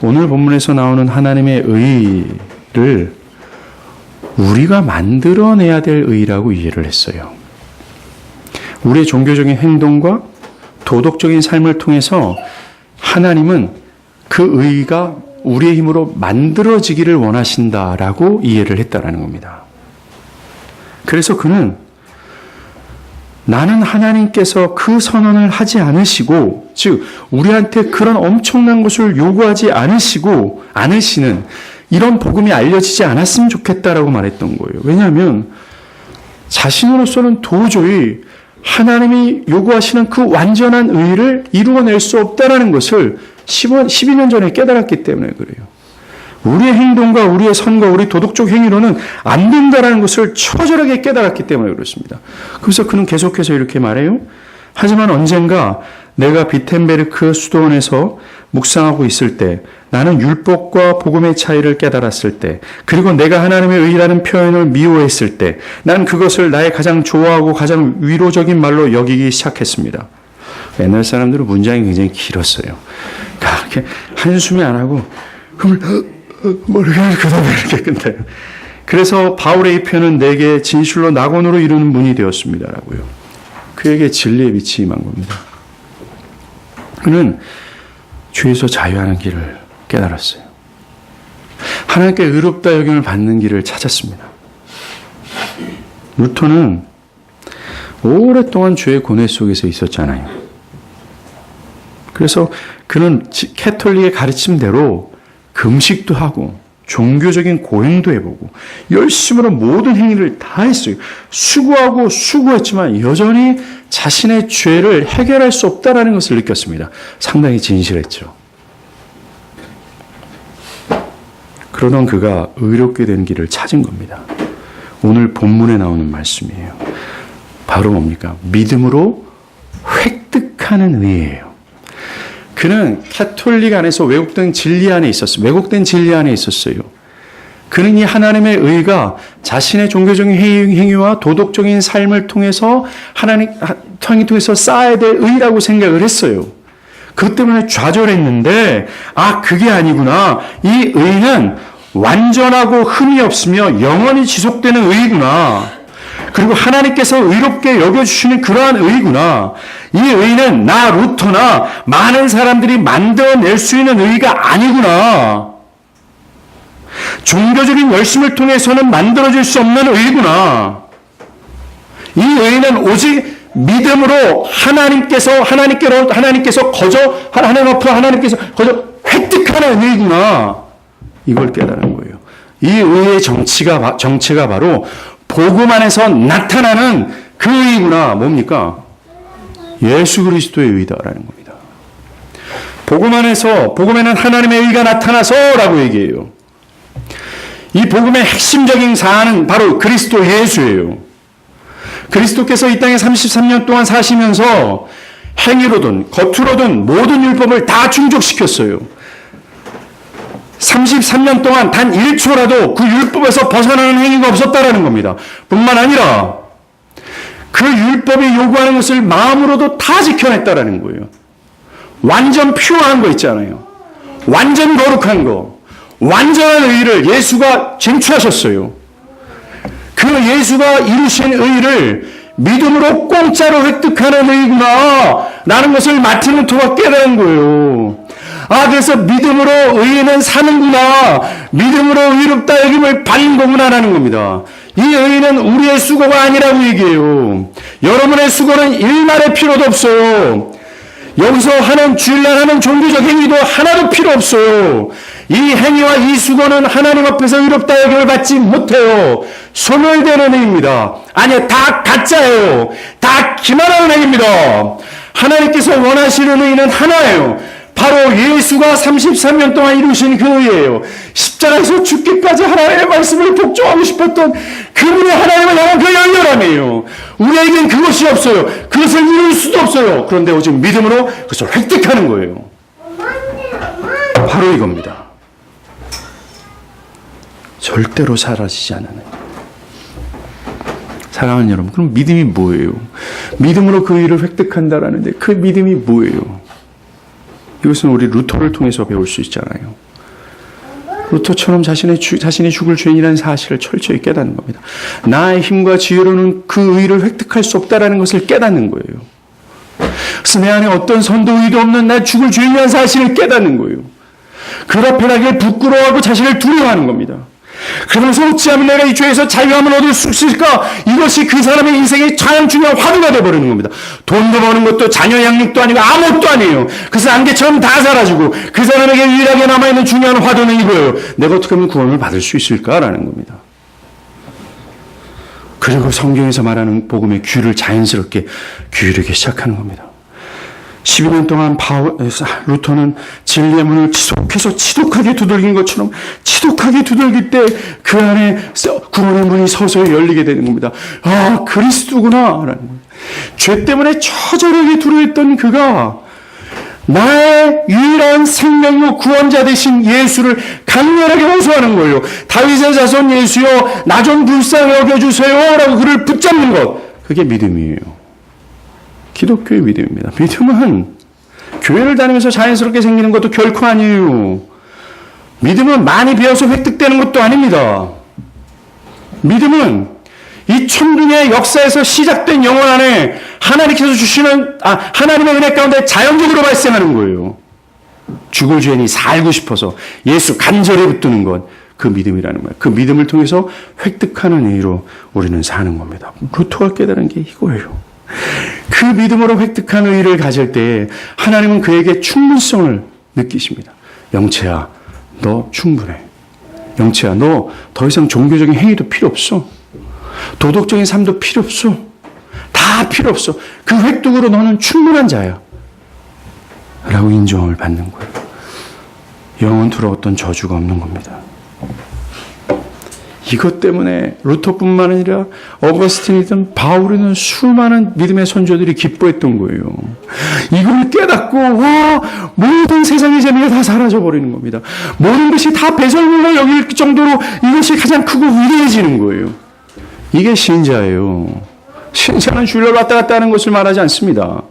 오늘 본문에서 나오는 하나님의 의를 우리가 만들어내야 될 의라고 이해를 했어요. 우리의 종교적인 행동과 도덕적인 삶을 통해서 하나님은 그 의가 우리의 힘으로 만들어지기를 원하신다라고 이해를 했다라는 겁니다. 그래서 그는 나는 하나님께서 그 선언을 하지 않으시고, 즉 우리한테 그런 엄청난 것을 요구하지 않으시는 이런 복음이 알려지지 않았으면 좋겠다라고 말했던 거예요. 왜냐하면 자신으로서는 도저히 하나님이 요구하시는 그 완전한 의를 이루어낼 수 없다라는 것을 12년 전에 깨달았기 때문에 그래요. 우리의 행동과 우리의 선과 우리 도덕적 행위로는 안 된다라는 것을 처절하게 깨달았기 때문에 그렇습니다. 그래서 그는 계속해서 이렇게 말해요. 하지만 언젠가 내가 비텐베르크 수도원에서 묵상하고 있을 때, 나는 율법과 복음의 차이를 깨달았을 때, 그리고 내가 하나님의 의라는 표현을 미워했을 때, 난 그것을 나의 가장 좋아하고 가장 위로적인 말로 여기기 시작했습니다. 옛날 사람들은 문장이 굉장히 길었어요. 이렇게 한숨이 안 하고 그 다음에 이렇게 끝나요. 그래서 바울의 이 표현은 내게 진실로 낙원으로 이루는 문이 되었습니다라고요. 그에게 진리의 빛이 임한 겁니다. 그는 죄에서 자유하는 길을 깨달았어요. 하나님께 의롭다 여김을 받는 길을 찾았습니다. 루터는 오랫동안 죄의 고뇌 속에서 있었잖아요. 그래서 그는 캐톨릭의 가르침대로 금식도 하고 종교적인 고행도 해보고 열심으로 모든 행위를 다 했어요. 수고하고 수고했지만 여전히 자신의 죄를 해결할 수 없다는 것을 느꼈습니다. 상당히 진실했죠. 그러던 그가 의롭게 된 길을 찾은 겁니다. 오늘 본문에 나오는 말씀이에요. 바로 뭡니까? 믿음으로 획득하는 의예요. 그는 캐톨릭 안에서 왜곡된 진리 안에 있었어요. 그는 이 하나님의 의가 자신의 종교적인 행위와 도덕적인 삶을 통해서 하나님 통해서 쌓아야 될 의라고 생각을 했어요. 그것 때문에 좌절했는데, 그게 아니구나. 이 의는 완전하고 흠이 없으며 영원히 지속되는 의구나. 그리고 하나님께서 의롭게 여겨주시는 그러한 의구나. 이 의는 나 루터나 많은 사람들이 만들어낼 수 있는 의가 아니구나. 종교적인 열심을 통해서는 만들어질 수 없는 의구나. 이 의는 오직 믿음으로 하나님 앞으로 거저 획득하는 의구나. 이걸 깨달은 거예요. 이 의의 정체가 바로 복음 안에서 나타나는 그 의구나. 뭡니까? 예수 그리스도의 의다라는 겁니다. 복음에는 하나님의 의가 나타나서라고 얘기해요. 이 복음의 핵심적인 사안은 바로 그리스도 예수예요. 그리스도께서 이 땅에 33년 동안 사시면서 행위로든 겉으로든 모든 율법을 다 충족시켰어요. 33년 동안 단 1초라도 그 율법에서 벗어나는 행위가 없었다라는 겁니다. 뿐만 아니라 그 율법이 요구하는 것을 마음으로도 다 지켜냈다라는 거예요. 완전 퓨어한 거 있잖아요. 완전 거룩한 거. 완전한 의를 예수가 쟁취하셨어요. 그 예수가 이루신 의를 믿음으로 공짜로 획득하는 의구나 라는 것을 마틴 루터가 깨달은 거예요. 그래서 믿음으로 의인은 사는구나. 믿음으로 의롭다 여김을 받는 거구나라는 겁니다. 이 의인은 우리의 수고가 아니라고 얘기해요. 여러분의 수고는 일말의 필요도 없어요. 여기서 하는 주일날 하는 종교적 행위도 하나도 필요 없어요. 이 행위와 이 수고는 하나님 앞에서 의롭다 여김을 받지 못해요. 소멸되는 행위입니다. 아니요, 다 가짜예요. 다 기만하는 행위입니다. 하나님께서 원하시는 의는 하나예요. 바로 예수가 33년 동안 이루신 그 의예요. 십자가에서 죽기까지 하나님의 말씀을 복종하고 싶었던 그분이 하나님을 향한 그 열렬함이에요. 우리에겐 그것이 없어요. 그것을 이룰 수도 없어요. 그런데 오직 믿음으로 그것을 획득하는 거예요. 바로 이겁니다. 절대로 사라지지 않는. 사랑하는 여러분, 그럼 믿음이 뭐예요? 믿음으로 그 의를 획득한다라는데 그 믿음이 뭐예요? 이것은 우리 루터를 통해서 배울 수 있잖아요. 루터처럼 자신이 죽을 죄인이라는 사실을 철저히 깨닫는 겁니다. 나의 힘과 지혜로는 그 의를 획득할 수 없다라는 것을 깨닫는 거예요. 그래서 내 안에 어떤 선도 의도 없는 나 죽을 죄인이라는 사실을 깨닫는 거예요. 그 앞에 나길 부끄러워하고 자신을 두려워하는 겁니다. 그러면서 어찌하면 내가 이 죄에서 자유함을 얻을 수 있을까? 이것이 그 사람의 인생의 가장 중요한 화두가 되어버리는 겁니다. 돈도 버는 것도 자녀 양육도 아니고 아무것도 아니에요. 그래서 안개처럼 다 사라지고 그 사람에게 유일하게 남아있는 중요한 화두는 이거예요. 내가 어떻게 하면 구원을 받을 수 있을까라는 겁니다. 그리고 성경에서 말하는 복음의 귀를 자연스럽게 기울이기 시작하는 겁니다. 12년 동안 루터는 진리의 문을 지속해서 지독하게 두들긴 것처럼 지독하게 두들길 때 그 안에 구원의 문이 서서히 열리게 되는 겁니다. 그리스도구나 라는 거예요. 죄 때문에 처절하게 두려워했던 그가 나의 유일한 생명이요 구원자 되신 예수를 강렬하게 호소하는 거예요. 다윗의 자손 예수여 나 좀 불쌍히 여겨주세요 라고 그를 붙잡는 것, 그게 믿음이에요. 기독교의 믿음입니다. 믿음은 교회를 다니면서 자연스럽게 생기는 것도 결코 아니에요. 믿음은 많이 배워서 획득되는 것도 아닙니다. 믿음은 이 천중의 역사에서 시작된 영혼 안에 하나님께서 주시는 하나님의 은혜 가운데 자연적으로 발생하는 거예요. 죽을 죄인이 살고 싶어서 예수 간절히 붙드는 것, 그 믿음이라는 거예요. 그 믿음을 통해서 획득하는 의로 우리는 사는 겁니다. 루터가 깨달은 게 이거예요. 그 믿음으로 획득한 의를 가질 때 하나님은 그에게 충분성을 느끼십니다. 영채야, 너 충분해. 영채야, 너 더 이상 종교적인 행위도 필요 없어. 도덕적인 삶도 필요 없어. 다 필요 없어. 그 획득으로 너는 충분한 자야. 라고 인정을 받는 거예요. 영원토록 어떤 저주가 없는 겁니다. 이것 때문에 루터뿐만 아니라 어거스틴이든 바울이든 수많은 믿음의 선조들이 기뻐했던 거예요. 이걸 깨닫고 모든 세상의 재미가 다 사라져버리는 겁니다. 모든 것이 다 배설물로 여길 정도로 이것이 가장 크고 위대해지는 거예요. 이게 신자예요. 신자는 주일날 왔다 갔다 하는 것을 말하지 않습니다.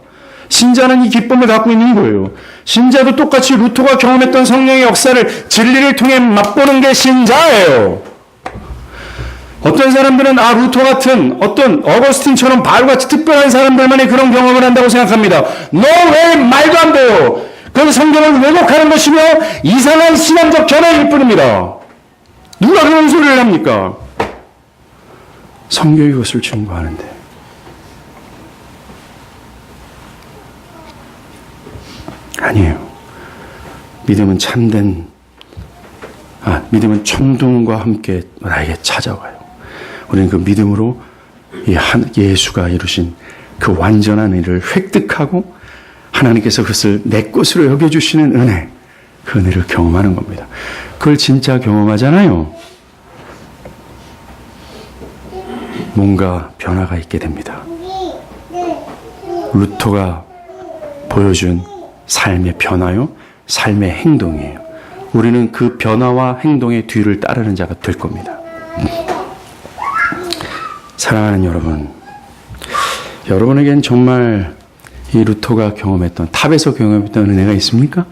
신자는 이 기쁨을 갖고 있는 거예요. 신자도 똑같이 루터가 경험했던 성령의 역사를 진리를 통해 맛보는 게 신자예요. 어떤 사람들은 루터 같은 어떤 어거스틴처럼 바울같이 특별한 사람들만이 그런 경험을 한다고 생각합니다. No way! 말도 안 돼요. 그건 성경을 왜곡하는 것이며 이상한 신앙적 견해일 뿐입니다. 누가 그런 소리를 합니까? 성경이 그것을 증거하는데. 아니에요. 믿음은 믿음은 천둥과 함께 나에게 찾아와요. 우리는 그 믿음으로 예수가 이루신 그 완전한 은혜를 획득하고 하나님께서 그것을 내 것으로 여겨주시는 은혜, 그 은혜를 경험하는 겁니다. 그걸 진짜 경험하잖아요. 뭔가 변화가 있게 됩니다. 루터가 보여준 삶의 변화요, 삶의 행동이에요. 우리는 그 변화와 행동의 뒤를 따르는 자가 될 겁니다. 사랑하는 여러분, 여러분에겐 정말 이 루터가 경험했던, 탑에서 경험했던 은혜가 있습니까?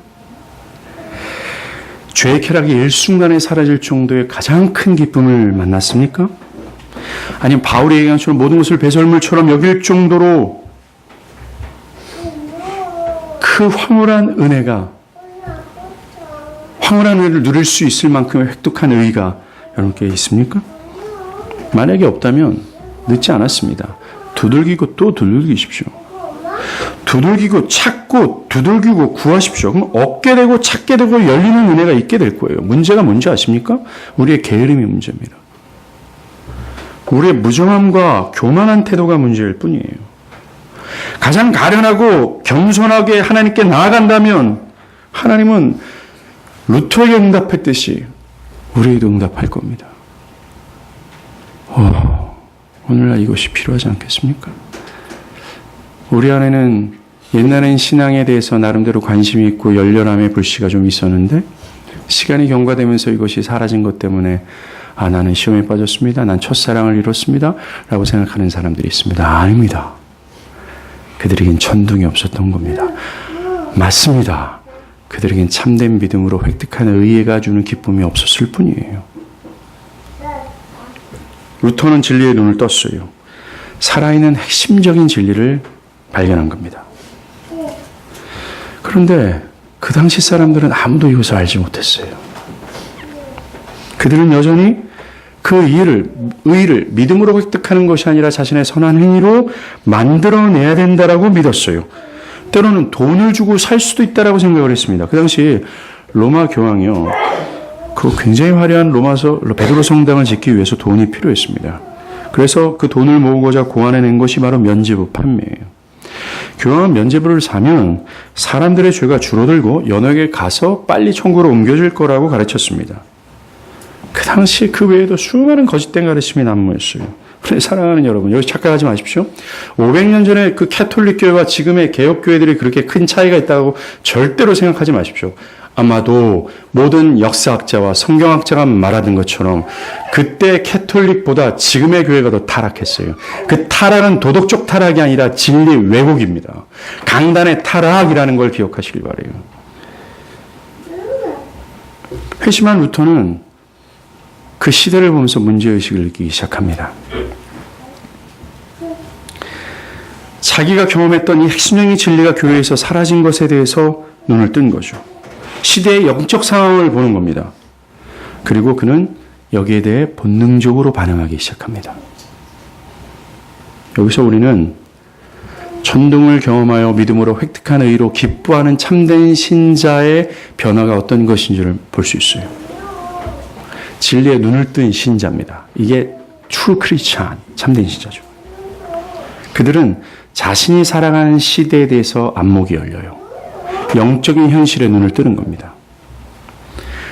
죄의 쾌락이 일순간에 사라질 정도의 가장 큰 기쁨을 만났습니까? 아니면 바울이 얘기한 것처럼 모든 것을 배설물처럼 여길 정도로 그 황홀한 은혜를 누릴 수 있을 만큼의 획득한 의의가 여러분께 있습니까? 만약에 없다면 늦지 않았습니다. 두들기고 또 두들기십시오. 두들기고 찾고 두들기고 구하십시오. 그럼 얻게 되고 찾게 되고 열리는 은혜가 있게 될 거예요. 문제가 뭔지 아십니까? 우리의 게으름이 문제입니다. 우리의 무정함과 교만한 태도가 문제일 뿐이에요. 가장 가련하고 겸손하게 하나님께 나아간다면 하나님은 루터에게 응답했듯이 우리에게도 응답할 겁니다. 오늘날 이것이 필요하지 않겠습니까? 우리 안에는 옛날엔 신앙에 대해서 나름대로 관심이 있고 열렬함의 불씨가 좀 있었는데 시간이 경과되면서 이것이 사라진 것 때문에 나는 시험에 빠졌습니다. 난 첫사랑을 잃었습니다. 라고 생각하는 사람들이 있습니다. 아닙니다. 그들에겐 천둥이 없었던 겁니다. 맞습니다. 그들에겐 참된 믿음으로 획득한 의회가 주는 기쁨이 없었을 뿐이에요. 루터는 진리의 눈을 떴어요. 살아있는 핵심적인 진리를 발견한 겁니다. 그런데 그 당시 사람들은 아무도 이것을 알지 못했어요. 그들은 여전히 그 의를 믿음으로 획득하는 것이 아니라 자신의 선한 행위로 만들어내야 된다라고 믿었어요. 때로는 돈을 주고 살 수도 있다라고 생각을 했습니다. 그 당시 로마 교황이요, 그 굉장히 화려한 베드로 성당을 짓기 위해서 돈이 필요했습니다. 그래서 그 돈을 모으고자 고안해낸 것이 바로 면죄부 판매예요. 교황은 면죄부를 사면 사람들의 죄가 줄어들고 연옥에 가서 빨리 천국으로 옮겨질 거라고 가르쳤습니다. 그 당시 그 외에도 수많은 거짓된 가르침이 난무했어요. 그런데 사랑하는 여러분, 여기서 착각하지 마십시오. 500년 전에 그 캐톨릭 교회와 지금의 개혁교회들이 그렇게 큰 차이가 있다고 절대로 생각하지 마십시오. 아마도 모든 역사학자와 성경학자가 말하던 것처럼 그때 캐톨릭보다 지금의 교회가 더 타락했어요. 그 타락은 도덕적 타락이 아니라 진리 왜곡입니다. 강단의 타락이라는 걸 기억하시길 바라요. 회심한 루터는 그 시대를 보면서 문제의식을 느끼기 시작합니다. 자기가 경험했던 이 핵심적인 진리가 교회에서 사라진 것에 대해서 눈을 뜬 거죠. 시대의 영적 상황을 보는 겁니다. 그리고 그는 여기에 대해 본능적으로 반응하기 시작합니다. 여기서 우리는 천둥을 경험하여 믿음으로 획득한 의로 기뻐하는 참된 신자의 변화가 어떤 것인지를 볼 수 있어요. 진리에 눈을 뜬 신자입니다. 이게 true Christian, 참된 신자죠. 그들은 자신이 살아가는 시대에 대해서 안목이 열려요. 영적인 현실에 눈을 뜨는 겁니다.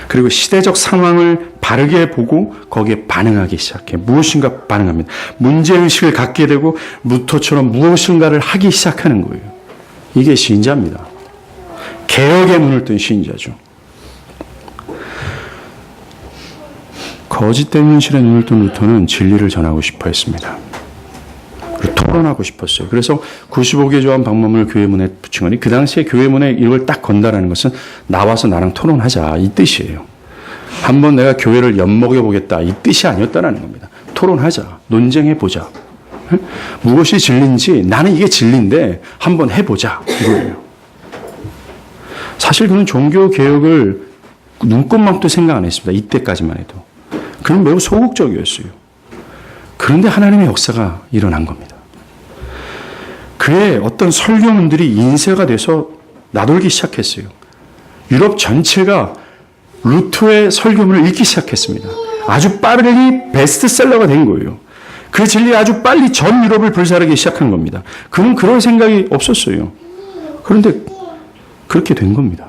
그리고 시대적 상황을 바르게 보고 거기에 반응하기 시작해. 무엇인가 반응합니다. 문제의식을 갖게 되고 루터처럼 무엇인가를 하기 시작하는 거예요. 이게 신자입니다. 개혁의 눈을 뜬 신자죠. 거짓된 현실에 눈을 뜬 루터는 진리를 전하고 싶어 했습니다. 그리고 토론하고 싶었어요. 그래서 95개 조항 방법을 교회 문에 붙인 거니 그 당시에 교회 문에 이걸 딱 건다라는 것은 나와서 나랑 토론하자 이 뜻이에요. 한번 내가 교회를 엿먹여 보겠다 이 뜻이 아니었다라는 겁니다. 토론하자. 논쟁해보자. 무엇이 진리인지 나는 이게 진리인데 한번 해보자. 이거예요. 사실 그는 종교개혁을 눈꼽만도 생각 안 했습니다. 이때까지만 해도. 그는 매우 소극적이었어요. 그런데 하나님의 역사가 일어난 겁니다. 그의 어떤 설교문들이 인쇄가 돼서 나돌기 시작했어요. 유럽 전체가 루터의 설교문을 읽기 시작했습니다. 아주 빠르게 베스트셀러가 된 거예요. 그 진리가 아주 빨리 전 유럽을 불사르기 시작한 겁니다. 그는 그럴 생각이 없었어요. 그런데 그렇게 된 겁니다.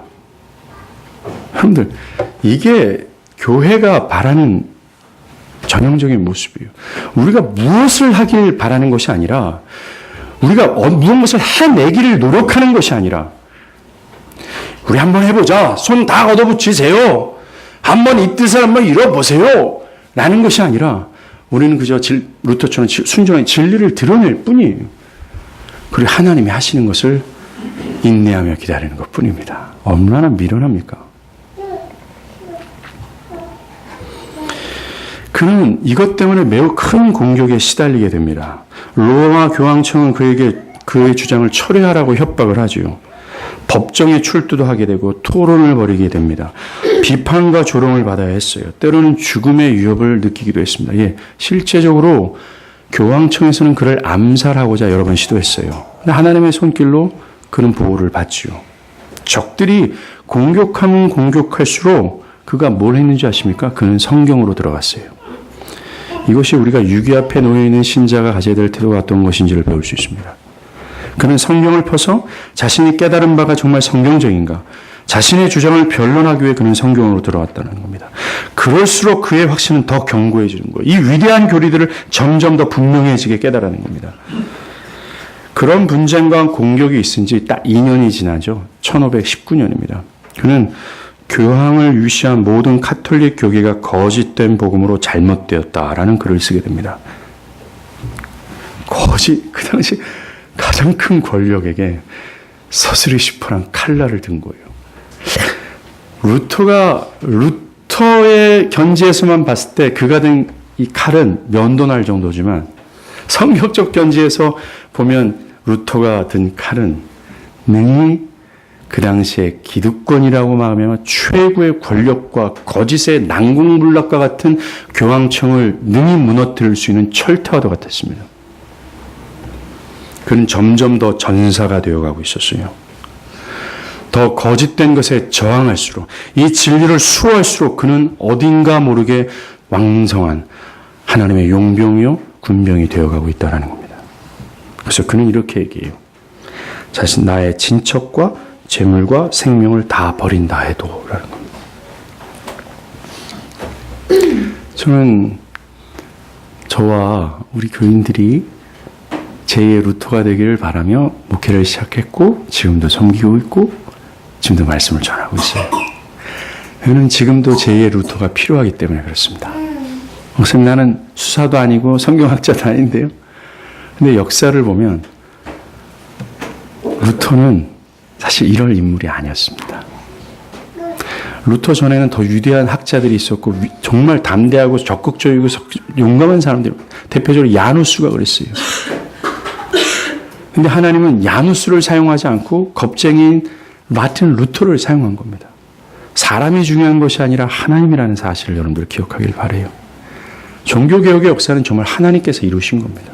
여러분들, 이게 교회가 바라는 전형적인 모습이에요. 우리가 무엇을 하길 바라는 것이 아니라 우리가 무엇을 해내기를 노력하는 것이 아니라 우리 한번 해보자. 손 다 걷어붙이세요. 한번 이 뜻을 한번 이뤄보세요. 라는 것이 아니라 우리는 그저 루터처럼 순전한 진리를 드러낼 뿐이에요. 그리고 하나님이 하시는 것을 인내하며 기다리는 것 뿐입니다. 얼마나 미련합니까? 그는 이것 때문에 매우 큰 공격에 시달리게 됩니다. 로마 교황청은 그에게 그의 주장을 철회하라고 협박을 하지요. 법정에 출두도 하게 되고 토론을 벌이게 됩니다. 비판과 조롱을 받아야 했어요. 때로는 죽음의 위협을 느끼기도 했습니다. 예, 실제적으로 교황청에서는 그를 암살하고자 여러 번 시도했어요. 근데 하나님의 손길로 그는 보호를 받지요. 적들이 공격하면 공격할수록 그가 뭘 했는지 아십니까? 그는 성경으로 들어갔어요. 이것이 우리가 유기 앞에 놓여있는 신자가 가져야 될 태도가 어떤 것인지를 배울 수 있습니다. 그는 성경을 펴서 자신이 깨달은 바가 정말 성경적인가, 자신의 주장을 변론하기 위해 그는 성경으로 들어왔다는 겁니다. 그럴수록 그의 확신은 더 견고해지는 거예요. 이 위대한 교리들을 점점 더 분명해지게 깨달아낸 겁니다. 그런 분쟁과 공격이 있은 지 딱 2년이 지나죠. 1519년입니다. 그는 교황을 유시한 모든 카톨릭 교계가 거짓된 복음으로 잘못되었다라는 글을 쓰게 됩니다. 그 당시 가장 큰 권력에게 서슬이 시퍼런 칼날을 든 거예요. 루터의 견지에서만 봤을 때 그가 든 이 칼은 면도날 정도지만 성경적 견지에서 보면 루터가 든 칼은 능히 그 당시에 기득권이라고 말하면 최고의 권력과 거짓의 난공불락과 같은 교황청을 능히 무너뜨릴 수 있는 철퇴와도 같았습니다. 그는 점점 더 전사가 되어가고 있었어요. 더 거짓된 것에 저항할수록, 이 진리를 수호할수록 그는 어딘가 모르게 왕성한 하나님의 용병이요 군병이 되어가고 있다는 겁니다. 그래서 그는 이렇게 얘기해요. 자신 나의 친척과 재물과 생명을 다 버린다 해도 라는 겁니다. 저는 저와 우리 교인들이 제2의 루터가 되기를 바라며 목회를 시작했고 지금도 섬기고 있고 지금도 말씀을 전하고 있어요. 저는 지금도 제2의 루터가 필요하기 때문에 그렇습니다. 목사님, 나는 수사도 아니고 성경학자도 아닌데요. 근데 역사를 보면 루터는 사실 이럴 인물이 아니었습니다. 루터 전에는 더 위대한 학자들이 있었고 정말 담대하고 적극적이고 용감한 사람들, 대표적으로 야누스가 그랬어요. 근데 하나님은 야누스를 사용하지 않고 겁쟁이인 마틴 루터를 사용한 겁니다. 사람이 중요한 것이 아니라 하나님이라는 사실을 여러분들 기억하길 바라요. 종교개혁의 역사는 정말 하나님께서 이루신 겁니다.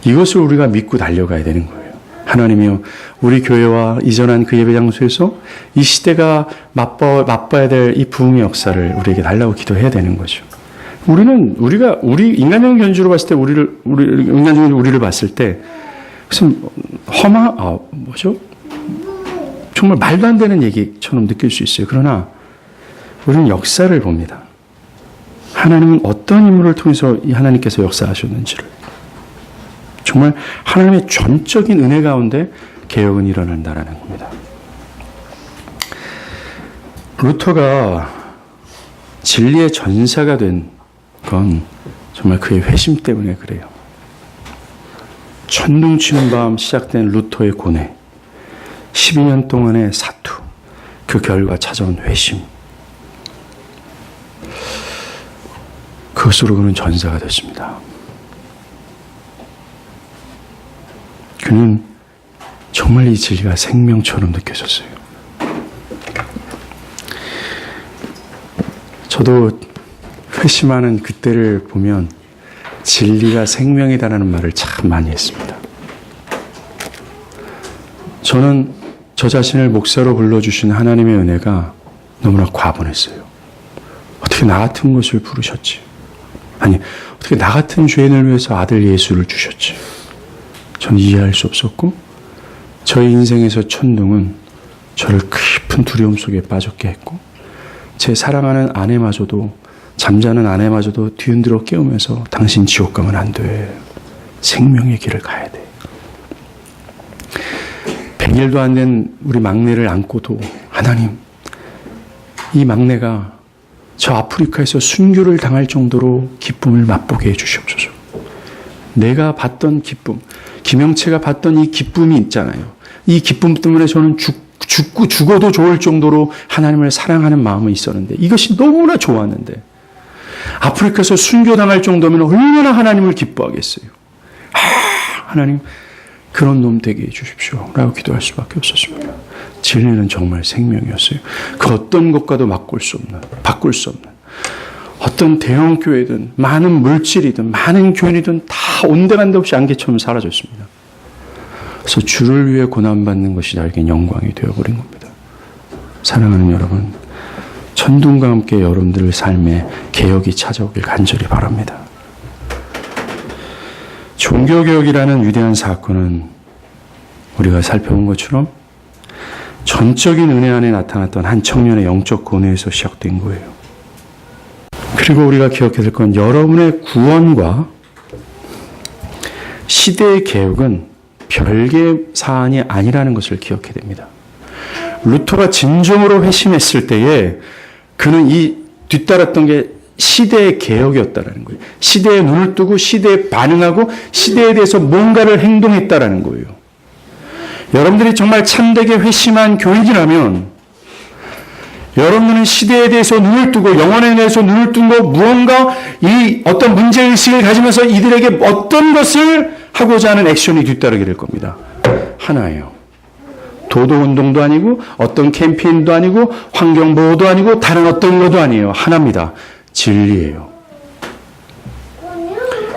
이것을 우리가 믿고 달려가야 되는 거예요. 하나님이요, 우리 교회와 이전한 그 예배 장소에서 이 시대가 맛봐야 될 이 부흥의 역사를 우리에게 달라고 기도해야 되는 거죠. 우리 인간적인 견주로 봤을 때 인간적인 우리를 봤을 때 무슨 정말 말도 안 되는 얘기처럼 느낄 수 있어요. 그러나 우리는 역사를 봅니다. 하나님은 어떤 인물을 통해서 이 하나님께서 역사하셨는지를. 정말 하나님의 전적인 은혜 가운데 개혁은 일어난다라는 겁니다. 루터가 진리의 전사가 된 건 정말 그의 회심 때문에 그래요. 천둥치는 밤 시작된 루터의 고뇌, 12년 동안의 사투, 그 결과 찾아온 회심. 그 그것으로 그는 전사가 됐습니다. 그는 정말 이 진리가 생명처럼 느껴졌어요. 저도 회심하는 그때를 보면 진리가 생명이다라는 말을 참 많이 했습니다. 저는 저 자신을 목사로 불러주신 하나님의 은혜가 너무나 과분했어요. 어떻게 나 같은 것을 부르셨지? 아니, 어떻게 나 같은 죄인을 위해서 아들 예수를 주셨지? 전 이해할 수 없었고, 저의 인생에서 천둥은 저를 깊은 두려움 속에 빠졌게 했고, 제 사랑하는 아내마저도, 잠자는 아내마저도 뒤흔들어 깨우면서 당신 지옥 가면 안 돼. 생명의 길을 가야 돼. 100일도 안 된 우리 막내를 안고도 하나님, 이 막내가 저 아프리카에서 순교를 당할 정도로 기쁨을 맛보게 해주시옵소서. 내가 봤던 기쁨, 김영채가 봤던 이 기쁨이 있잖아요. 이 기쁨 때문에 저는 죽어도 좋을 정도로 하나님을 사랑하는 마음이 있었는데, 이것이 너무나 좋았는데, 아프리카에서 순교당할 정도면 얼마나 하나님을 기뻐하겠어요. 하나님, 그런 놈 되게 해주십시오 라고 기도할 수밖에 없었습니다. 진리는 정말 생명이었어요. 그 어떤 것과도 바꿀 수 없는 어떤 대형 교회든 많은 물질이든 많은 교인이든 다 온데간데 없이 안개처럼 사라졌습니다. 그래서 주를 위해 고난받는 것이 나에겐 영광이 되어버린 겁니다. 사랑하는 여러분, 천둥과 함께 여러분들의 삶에 개혁이 찾아오길 간절히 바랍니다. 종교개혁이라는 위대한 사건은 우리가 살펴본 것처럼 전적인 은혜 안에 나타났던 한 청년의 영적 고뇌에서 시작된 거예요. 그리고 우리가 기억해야 될 건 여러분의 구원과 시대의 개혁은 별개의 사안이 아니라는 것을 기억해야 됩니다. 루터가 진정으로 회심했을 때에 그는 이 뒤따랐던 게 시대의 개혁이었다라는 거예요. 시대에 눈을 뜨고 시대에 반응하고 시대에 대해서 뭔가를 행동했다라는 거예요. 여러분들이 정말 참되게 회심한 교인이라면 여러분은 시대에 대해서 눈을 뜨고 영혼에 대해서 눈을 뜨고 무언가 이 어떤 문제의식을 가지면서 이들에게 어떤 것을 하고자 하는 액션이 뒤따르게 될 겁니다. 하나예요. 도덕운동도 아니고 어떤 캠페인도 아니고 환경보호도 아니고 다른 어떤 것도 아니에요. 하나입니다. 진리예요.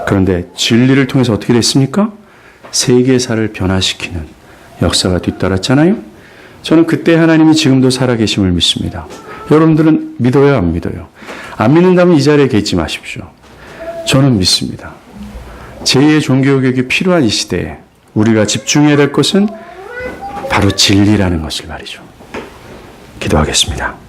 그런데 진리를 통해서 어떻게 됐습니까? 세계사를 변화시키는 역사가 뒤따랐잖아요. 저는 그때 하나님이 지금도 살아계심을 믿습니다. 여러분들은 믿어요, 안 믿어요? 안 믿는다면 이 자리에 계시지 마십시오. 저는 믿습니다. 제2의 종교개혁이 필요한 이 시대에 우리가 집중해야 될 것은 바로 진리라는 것을 말이죠. 기도하겠습니다.